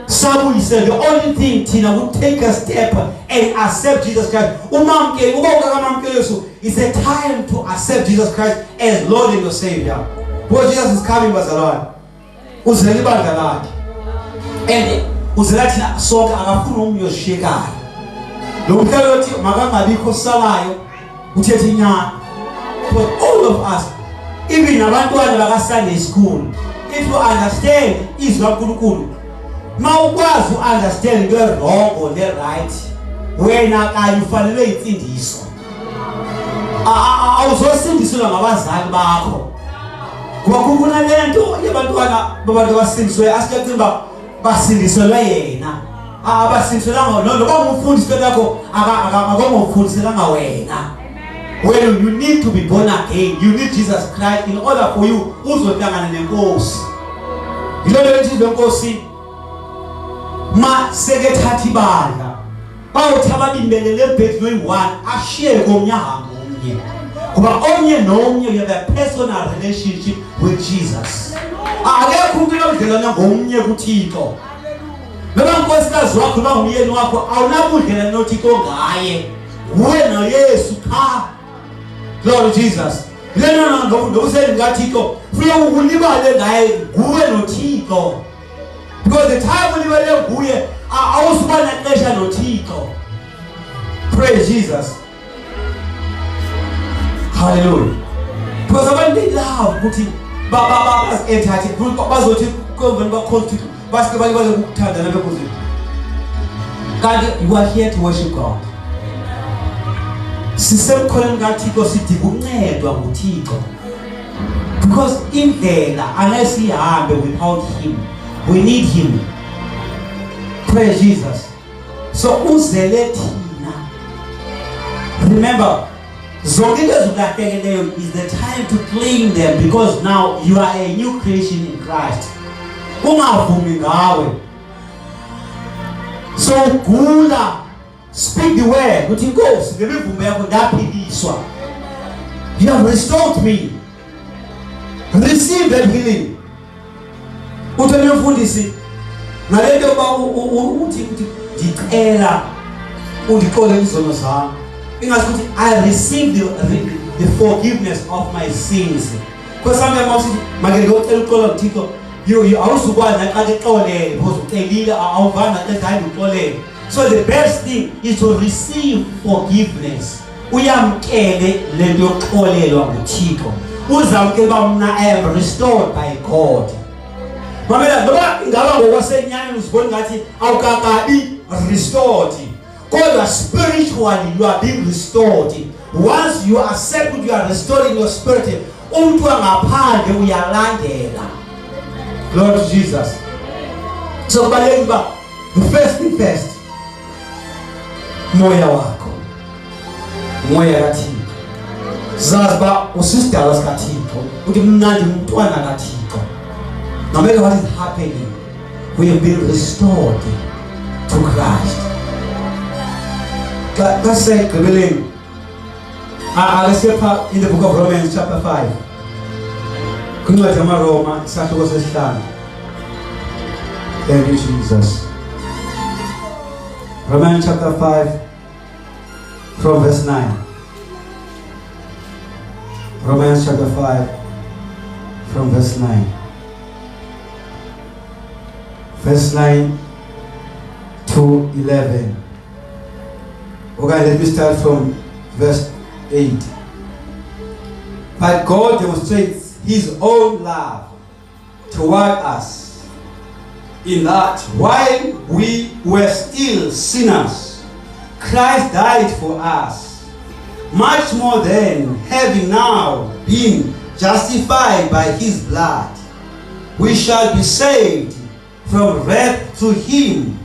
Sabu said the only thing Tina would take a step and accept Jesus Christ. Umamke uba ukamamke Yesu it's a time to accept Jesus Christ as Lord and your Savior. Because Jesus is coming, bazalwane. Uzela ibandla lakhe. And uzela thina sonke akafuni umyoshiyekayo. Lo mhlelo uthi makangabikho salayo uthethe inyani. But all of us, even abantwana baka Sunday school, if you understand izwi kaNkulunkulu, mawukwazi understand the wrong or the right, wena kanye ufanele insindiso. Awuzosindiswa ngabazali bakho. Kuba kukhona lento yabantwana babantu basindiswe asicacimba basindiselwe yena. Abasindiselanga noma umfundisi wakho akamufundisela wena. Well, you need to be born again. You need Jesus Christ in order for you uzohlangana nenkosi. Yilona lithi lenkosi ma sekethathi ibandla. Bawuthi ababimbelele ebhedweni one ashiye komnyango omnye. Kuba omnye nomnye you have a personal relationship with Jesus. Akekho umuntu odlelana ngomnye kuThixo. Noma unkosikazi wakho noma umyeni wakho awunabudlela noThixo ngaye. Wena Yesu cha. Lord Jesus. Lena ngobuseni ngaThixo ufike ukulibale ngaye kuwe noThixo. Because the time ulibale kuye awusuba nexesha noThixo. Praise Jesus. Hallelujah. Because abantu they love ukuthi baba entertain bazothi konke bakhothi basike balibaze ukuthanda nabekhuzini. Kanti you are here to worship God. Sisemkholweni kaThixo sidinga ukuncedwa nguThixo. Because indlela unless sihambe without him, we need him. Praise Jesus. So uzele thina. Remember, zonke ezulahlekeleyo is the time to clean them because now you are a new creation in Christ. Ungavumi ngawe. So gula. Speak the word. Uthi Nkosi ngemivumbo yakho ndaphiliswa. You have restored me. Receive that healing. Uthi umfundisi nalento uthi dicela undixole izono zami. Ingasuthi I receive the forgiveness of my sins. Because sometimes makeke ucela uxolo kuThixo you awuzukwazi naxa exolele because ucelile awuvanga exayo uxolele. So the best thing is to receive forgiveness. Uyamkele lento yoxolelwa nguThixo. Uzamkele ba mina I am restored by God. Mamela ngoba ingaba ngokwasenyani uzibona ngathi awukakabi restored. Kodwa spiritually you are being restored. Once you accept that you are restoring your spirit, umuntu angaphandle uyalandela. Lord Jesus. So baleki ba the first thing first. Moya wako. Moya kaThixo. Zazi ba usisidala sikaThixo. Uthi mnandi umntwana kaThixo. No matter what is happening, we have been restored to Christ. Let's say, let's say in the book of Romans chapter 5. Thank you, Jesus. Romans chapter 5 from verse 9. Romans chapter 5 from verse 9. Verse 9 to 11. Okay, let me start from verse 8. But God demonstrates his own love toward us in that while we were still sinners, Christ died for us. Much more than having now been justified by his blood, we shall be saved from wrath through him.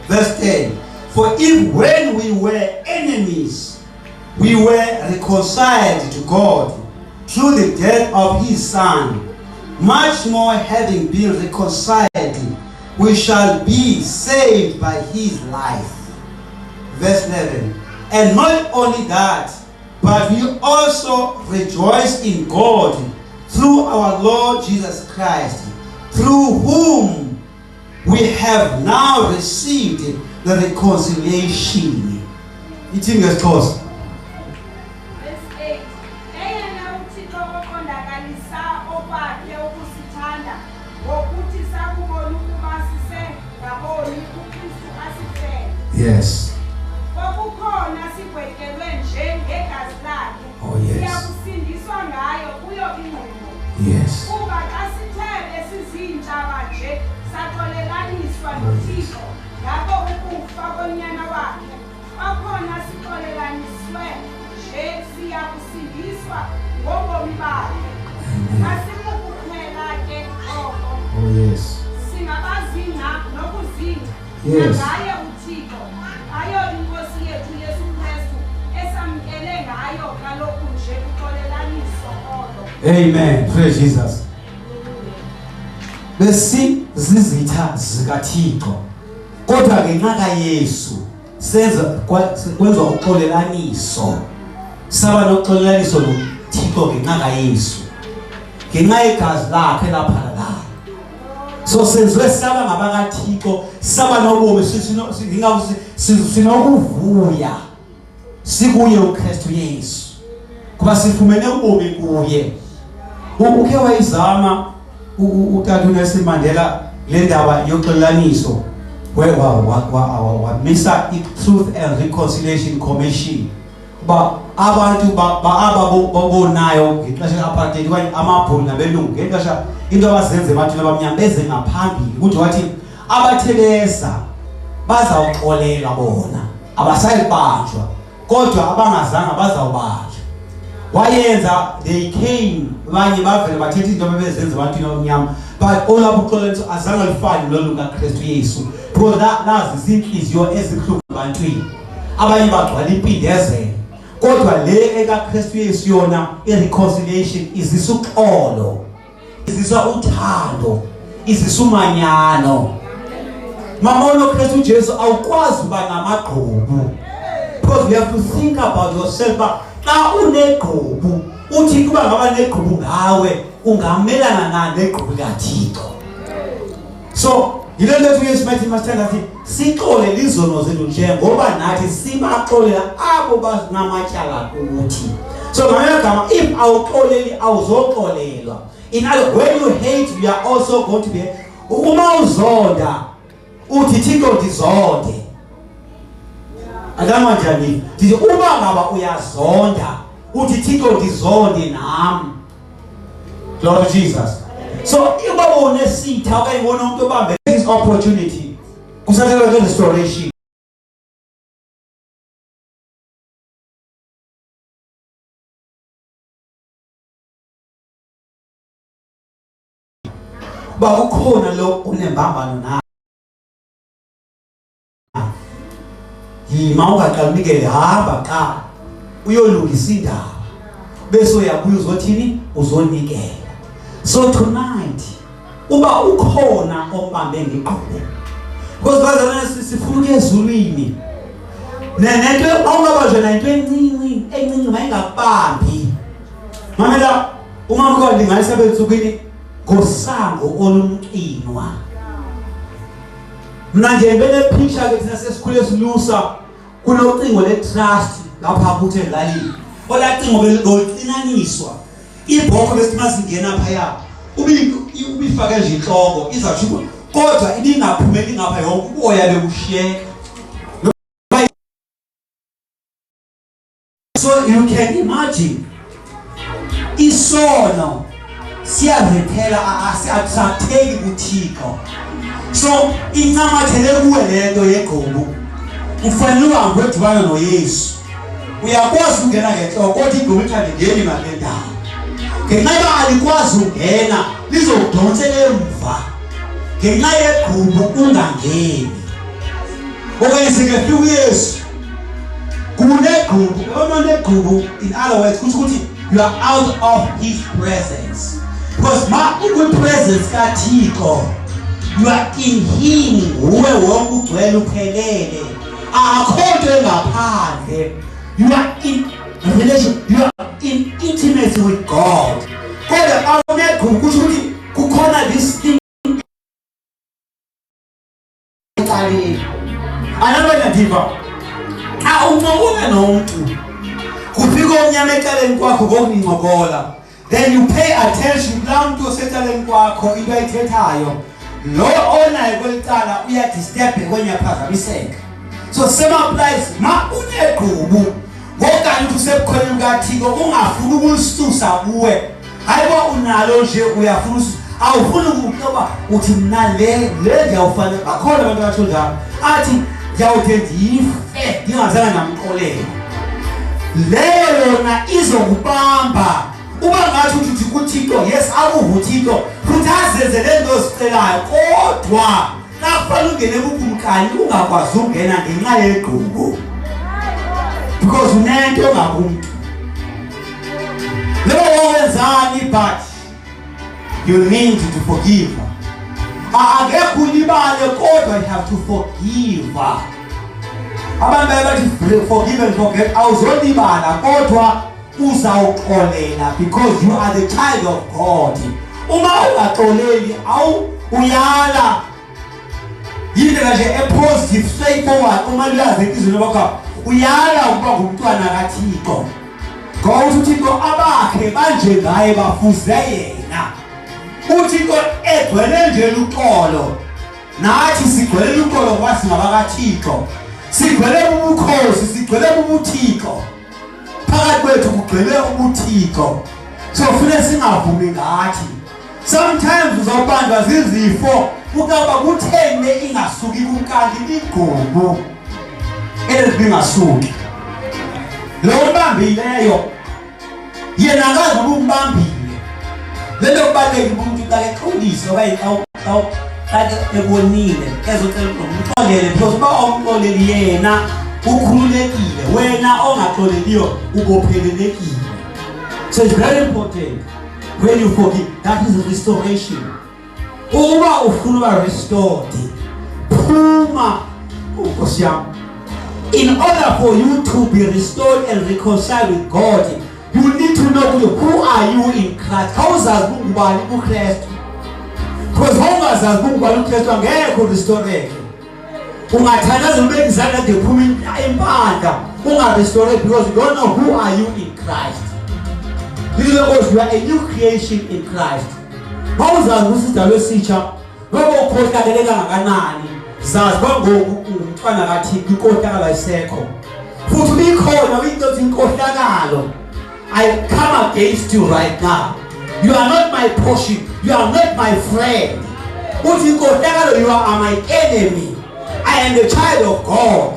Verse 10. For if when we were enemies, we were reconciled to God through the death of his Son, much more having been reconciled, we shall be saved by his life. Verse 11. And not only that, but we also rejoice in God through our Lord Jesus Christ, through whom we have now received the reconciliation. Verse 8. Yes. Kwakukhona sigwetyelwe nje ngegazi lakhe. Oh, yes. Siyakusindiswa ngayo kuyo ingqondo. Yes. Kuba xa sithe besizintshaba nje saxolelaniswa noThixo ngako ukufa konyana wakhe. Kwakhona sixolelaniswe nje siyakusindiswa ngobomi bakhe. Asimukuphela ke oko. Oh, yes. Singabazinga nokuzinga. Yes. Ngaye uThixo ayo inkosi yethu Yesu Kristu esamkele ngayo kaloku nje kuxolelaniso olo. Amen. Praise Jesus. Besizizitha zikaThixo. Kodwa ngenxa kaYesu senza kwenza uxolelaniso. Saba noxolelaniso noThixo ngenxa kaYesu. Ngenxa yegazi lakhe lapha la. So senziwe saba ngabakaThixo, saba nobomi sinokuvuya sikuye uKristu Yesu. Kuba sifumene ubomi kuye. Ukhe wayizama uTata uNelson Mandela le ndaba yoxolelaniso wamisa i-Truth and Reconciliation Commission. Ba abantu babonayo ngexesha le-apartheid okanye amabhulu nabelungu ngexesha into abazenze bathina abamnyama beze ngaphambili ukuthi wathi abathelesa bazawuxolela bona abasayibanjwa kodwa abangazanga bazawubanjwa. Wayenza they came abanye bavele bathetha into abezenze abantwini abamnyama but olapho uxolelaniso azange lifane lolu kaKristu Yesu because nazi izinhliziyo ezibuhlungu ebantwini abanye bagcwala impindezelo. Kodwa le ekaKristu Yesu yona ireconciliation izisa uxolo, izisa uthando, izisa umanyano. Mama uKristu Jesu awukwazi uba namagqubu. Because you have to think about yourself. Xa unegqubu uthi kuba ngaba negqubu ngawe ungamelana na negqubu kaThixo. So yile nto uYesu mathi masithandathi sixole lizono zethu njengoba nathi sibaxolela abo banamatyala kuthi. So ngamanye amagama if awuxoleli awuzoxolelwa. In other when you hate you are also going to be uma uzonda uthi Thixo ndizonde. Adama njani? Ndithi uma ngaba uyazonda uthi Thixo ndizonde nami. Lord Jesus. So iba unesitha okanye ubona umuntu obambe this opportunity kusathelwa ke restoration. Ba ukhona lo unembambano na yima ungaqala unikele hamba qala uyolungisa indaba bese uyabuya uzothini uzonikela. So tonight uba ukhona ombambe ngeqhubu because bazana sifuna ukuya ezulwini nento awungabanjwe nainto encinci mayingakubambi. Mamela uma mkhona lingalisa betsukwini ngosango olumqinwa. Mna nje ngibele picture ke thina sesikhule silusa kunocingo le-trust lapha kuthe elalini. Ola cingo belixinaniswa. Ibhokho besithima singena phaya ubifake nje inhloko izashuka kodwa ibingaphumeli ngapha yonke uboya bebushiyeka. So you can imagine isono siyazithela asiyatheki kuThixo. So incamathele kuwe lento yegqubu ufanele uhambe udibana noYesu. Uyakwazi ukungena ngenhloko kodwa igqubu ithangeni malendawo. Ngenxa alikwazi ukungena lizokudonsela emva. Ngenxa yegqubu ungangeni. Okanye singefika uYesu kunegqubu onegqubu in other words ukuthi you are out of his presence. Because ma presence kaThixo you are in him uwe wonke ugcwele uphelele akho nto engaphandle. You are in relation, you are in intimacy with God. Kodwa awunegqubu kusho ukuthi kukhona this thing eqaleni. Anabona ndiva awuncokole nomuntu kufika omnyama eqaleni kwakho ngokuncokola then you pay attention la muntu oseqaleni kwakho into ayithethayo lo onayo kwelicala uyadisturb kwenye phazamiseka So same applies ma unegqubu ngokanti usebukhona bukaThixo ungafuni ukulisusa kuwe hayibo unalo nje uyafuna awufuni ukuba uthi mina le ngiyawufanele bakhona abantu abatho njalo athi ngiyawuthi ndife ngingazange namxolela leyo yona izokubamba uba ngathi uthi kuThixo yes akuvuthixo futhi azenze lento ozicelayo kodwa nakufanele ungene kubumkani ungakwazi ungena ngenxa yegqubu because unento ngakumuntu lebo wenzani but you need to forgive akekho ulibale kodwa you have to forgive abantu bayathi forgive and forget awuzolibala kodwa uzawuxolela because you are the child of God uma ungaxoleli uyala yindlela nje positive straightforward uma uyazi izwi lokho uyala ukuba ngumntwana kaThixo ngoba uThixo abakhe banje ngaye bafuze yena uThixo egcwele nje uxolo nathi sigcwele uxolo ngoba singabakaThixo sigcwele ubukhosi sigcwele ubuthixo phakathi kwethu kugcwele ubuthixo so kufanele singavumi ngathi sometimes uzawubanjwa zizifo ukaba kuthene ingasuki kunkandi igqubu elibingasuki lo mbambileyo yena akazi ukumbambile lento kubaleke umuntu akaxolise okanye xa ebonile ezocela umxolele because ba omxoleli yena ukhululekile wena ongaxoleliyo ubophelelekile so it's very important when you forgive that is restoration uma ufuna uba restored phuma Nkosi yami in order for you to be restored and reconciled with God you need to know who are you in Christ how uzazi ungubani uKristu because ungazazi ungubani uKristu angekho restoreke ungathandaza ubeke izandla ngephuma impanda ungarestore because you don't know who are you in Christ because you are a new creation in Christ mawuzazi usidalwe esitsha ngoba ukhohlakeleka kangakanani zazi bangoku umntwana kaThixo inkohlakalo ayisekho futhi ubikhona into inkohlakalo I come against you right now you are not my portion you are not my friend uthi inkohlakalo you are my enemy I am the child of God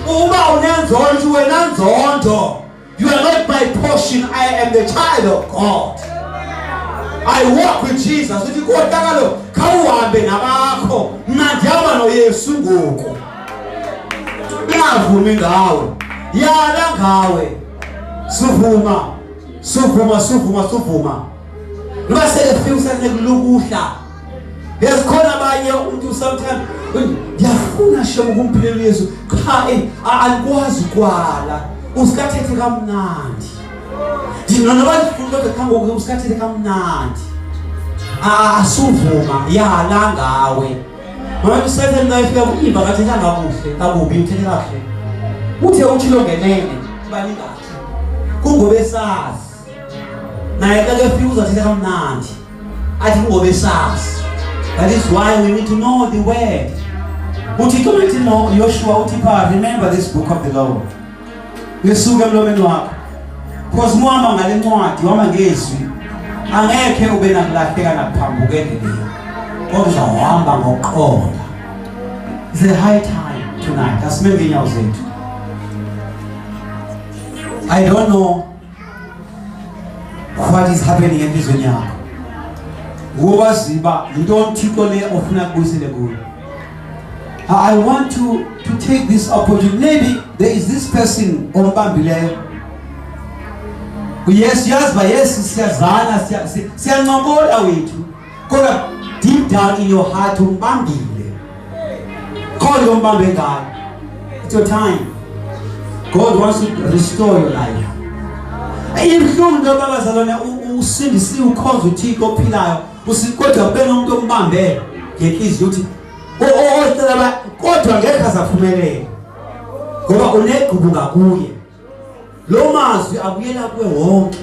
uma unenzonzo wena nzonzo you are not my portion I am the child of God I walk with Jesus uthi kodakalo khawuhambe nabakho ngajama noYesu ngoku ngavumi ngawe yala ngawe suvuma ngoba selefika senekulukuhla yesikhona abanye umuntu sometimes ngiyafuna shema ukumphilela uYesu cha alikwazi kwala usikathethe kamnandi dinona bayifunda kodwa usikathethe kamnandi asuvuma yala ngawe ngoba usebenza nayo ifika kuimba kathetha kabuhle kabubi uthethe kahle uthe uthilo ngenene balingakhe kungobe sazi naye kakefika uzathetha kamnandi athi kungobe sazi that is why we need to know the word uthi kumethi no Joshua uthi pa remember this book of the law ngesuka emlomeni wakho because muhamba ngale ncwadi wama ngezwi angekhe ube nakulahleka nakuphambuka endleleni kodwa uzahamba ngoqola it's a high time tonight asimenge inyawo zethu I don't know what is happening empizweni yakho ngoba ziba into Thixo le ofuna kubuyisele kuyo I want to take this opportunity maybe there is this person ombambileyo yes yazba yes siyazana siyanqobola wethu kodwa deep down in your heart umbambile call yombambe ngayo it's your time God wants to restore your life ayibhlungu ngoba bazalwane usindisi ukhonza uThixo ophilayo usikodwa bena umuntu ombambe ngenhliziyo uthi kodwa ngeke azaphumelela ngoba unegqubu ngakuye lo mazwi abuyela kuwe wonke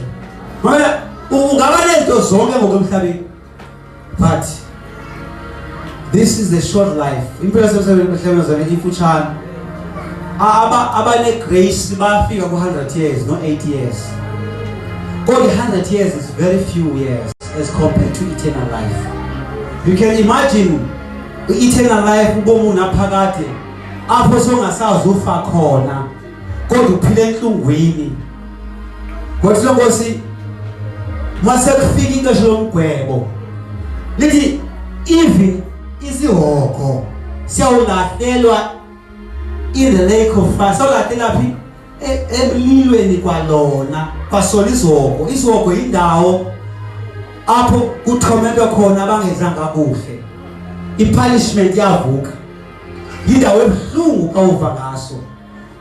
ngoba ungaba lento zonke ngokomhlabeni but this is the short life impilo semhlabeni emhlabeni imfushane abane grace bafika ku 100 years no 80 years. Kodwa 100 years is very few years as compared to eternal life. You can imagine eternal life ubomu unaphakade apho songasazi ufa khona kodwa uphile enhlungwini. Kwathi Nkosi mase kufika ixesha lomgwebo lithi even isihoko siyawulahlelwa in the lake of fire. Sawulahlelwa phi? Emlilweni kwalona kwasona isihoko indawo apho kuthomendwa khona abangezanga kuhle. I-punishment yavuka, indawo ebuhlungu kawuva ngaso,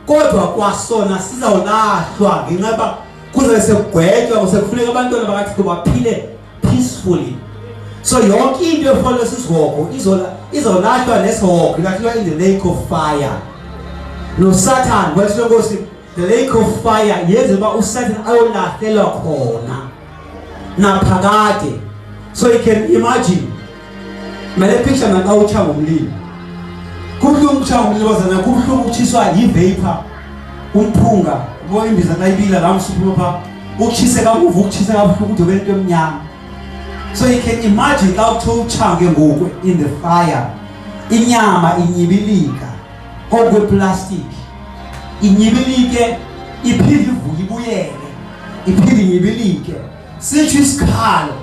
kodwa kwasona sizawulahlwa ngenxa yoba kuze sekugwetywa kusefuneka abantwana bakaThixo baphile peacefully. So yonke into efollow sisihoko izolahlwa nesihoko, ilahlwa in the lake of fire. No Satan, wathi Nkosi, the lake of fire yenza uba uSatan ayolahlelwa khona naphakade. So you can imagine mele picture naxa utshanga umlilo. Kubuhlungu ukutshanga umlilo bazana, kubuhlungu ukutshiswa yi-vapor, umphunga, ubo imbiza xa ibila la msuphuma pha, ukutshise kabuvu, ukutshise kabuhlungu ude ube into emnyama. So you can imagine xa uthe utshange ngoku in the fire, inyama inyibilika okwe-plastic, inyibilike iphinde ivuke ibuyele, iphinde inyibilike, sitsho isikhalo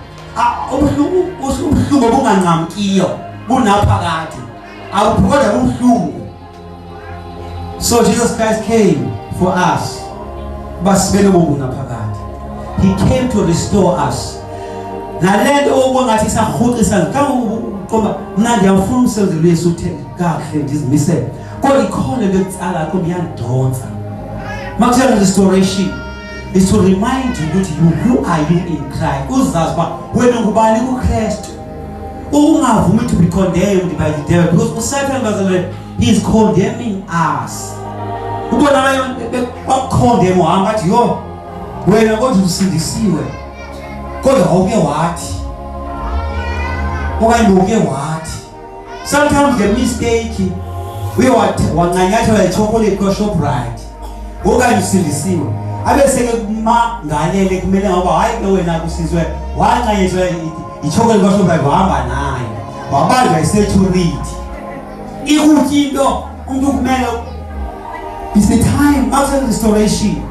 ubuhlungu obungancamkiyo bunaphakade awuphokoda ubuhlungu. So Jesus Christ came for us basibele bobunaphakade. He came to restore us. Nalento obongathi isarhuqisa kangoma mna ndiyafuna umsebenzi lwesu uthe kahle ndizimisele kodwa ikhona lekutsala kodwa iyandonsa. Makuthela restoration is to remind you ukuthi who are you in Christ. Uzazi uba wena ngubani kuKristu. Ungavumi to be condemned by the devil because uSatan bazalwane, he is condemning us. Ubona abanye bakukondema uhamba athi yo wena kodwa usindisiwe kodwa awuke wathi okanye uke wathi. Sometimes the mistake wancanyathela ichocolate kwa-Shoprite okanye usindisiwe abeseke kumangalele kumele ngoba hayi ke wena kusizwe wancanyethwa ichocolate kwa-Shoprite wahamba nayo wabanjwa i-security ikutya into umuntu kumele. It's the time after restoration.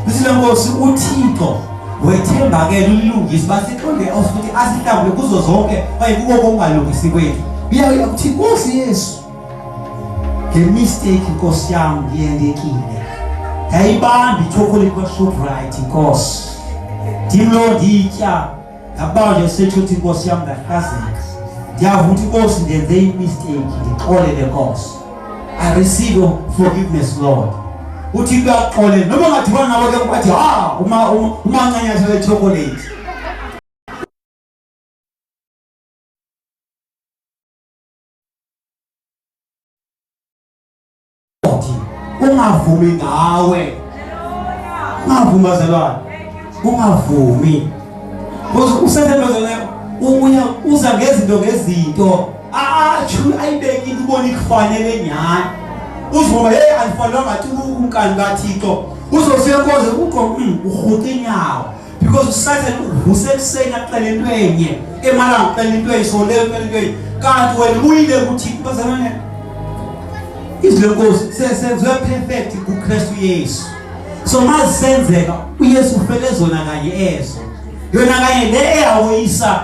This is Nkosi uThixo wethembakele ulungise basiqonde futhi asihlawule kuzo zonke kwaye kuko kongalungisi kwethu. Uyakuya kuthi Nkosi Yesu nge-mistake Nkosi yami ngiyendekile ngayibamba ichocolate kwa-Shoprite Nkosi ndimlo ndiyitya ngabanjwa security Nkosi yami ndahlazeka. Ndiyavuma ukuthi Nkosi ndenze i-mistake ndixolele Nkosi. I receive your forgiveness, Lord. Uthi kuyaxolela noma ngadibana nabo ke bathi umancanyathela ichocolate. Ungavumi ngawe. Ungavumi bazalwane. Ungavumi. USatan bazalwane uza ngezinto ayibeki into ubona ikufanele nyani. Uzivuma hey alifanelanga ngathi umkani kaThixo. Uzofika konke ukho urhuqa inyawo because uSatan uvuse ekuseni axela into enye emalanga axela into eyisole into enye kanti wena uyile kuThixo bazalwane. Izwe Nkosi senziwe perfect kuKristu Yesu. So mazisenzeka uYesu ufele zona kanye ezo yona kanye le eyawoyisa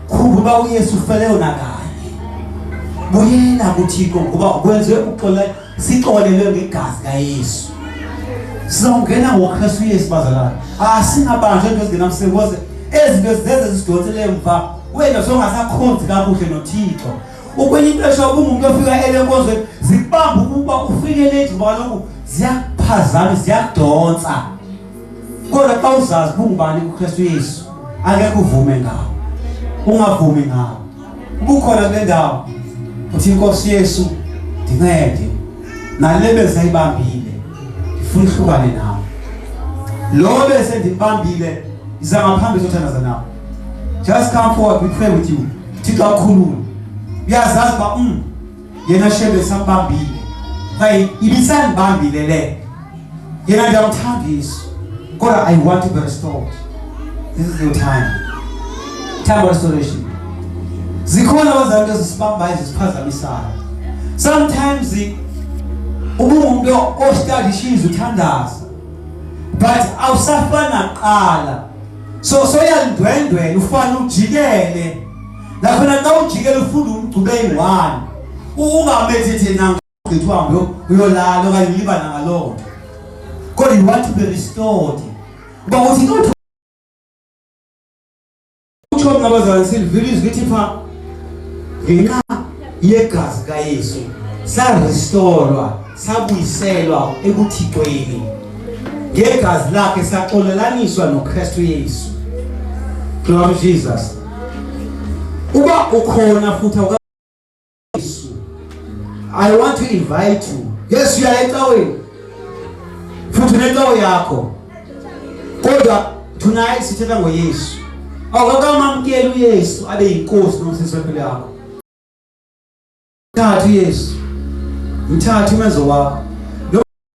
khumbula uYesu ufele yona kanye. Buyela kuThixo ngoba kwenziwe uxolele sixolelwe ngegazi kaYesu. Sizongena ngoKristu Yesu bazalwane. Singabanjwe into ezingenamsebenzi ezinto zenze sidonsele emva wena songasakhonzi kakuhle noThixo. Ukwenye impesha umuntu ofika elenkonzweni zikubamba ukuba ufike late ngoba lokhu ziyakuphazama ziyakudonsa. Kodwa xa uzazi ungubani kuKristu Yesu angeke uvume ngawo. Ungavumi ngawo. Ubukhona kule ndawo uthi Nkosi Yesu ndincede nalebe sayibambile ngifuna uhlukane nawe. Lo bese ndibambile iza ngaphambili zothandaza nawe. Just come forward, we pray with you. Thixo akhulule. Uyazazi ba yena shebe sambambile Hayi ibisandibambile le. Yena ndiyamthanda Yesu. Kodwa I want to be restored. This is your time. Time of restoration. Zikhona abantu ezisibambayo eziphazamisayo. Sometimes umuntu ostadishiza uthandaza. But awusafana qala. So yandwendwela ufana ujikele. Lapho na ujikele ufunda umgcube eyi1. Ungamethithe nanga ngithiwa uyolala okanye ulibana ngaloo. God, you want to be restored. But what you don't utsho ngabazalwane silivile izwi lithi pha ngenxa yegazi kaYesu sarestorwa sabuyiselwa ebuthixweni ngegazi lakhe saxolelaniswa noKristu Yesu. Glory to Jesus. Uba ukhona futhi Yesu, I want to invite you. Yes, you are ecaweni futhi necawe yakho kodwa tonight sithetha ngoYesu. Awukamamkela uYesu abe yinkosi nomsisi wempilo yakho. Thatha uYesu. Mthatha umenzo wakho.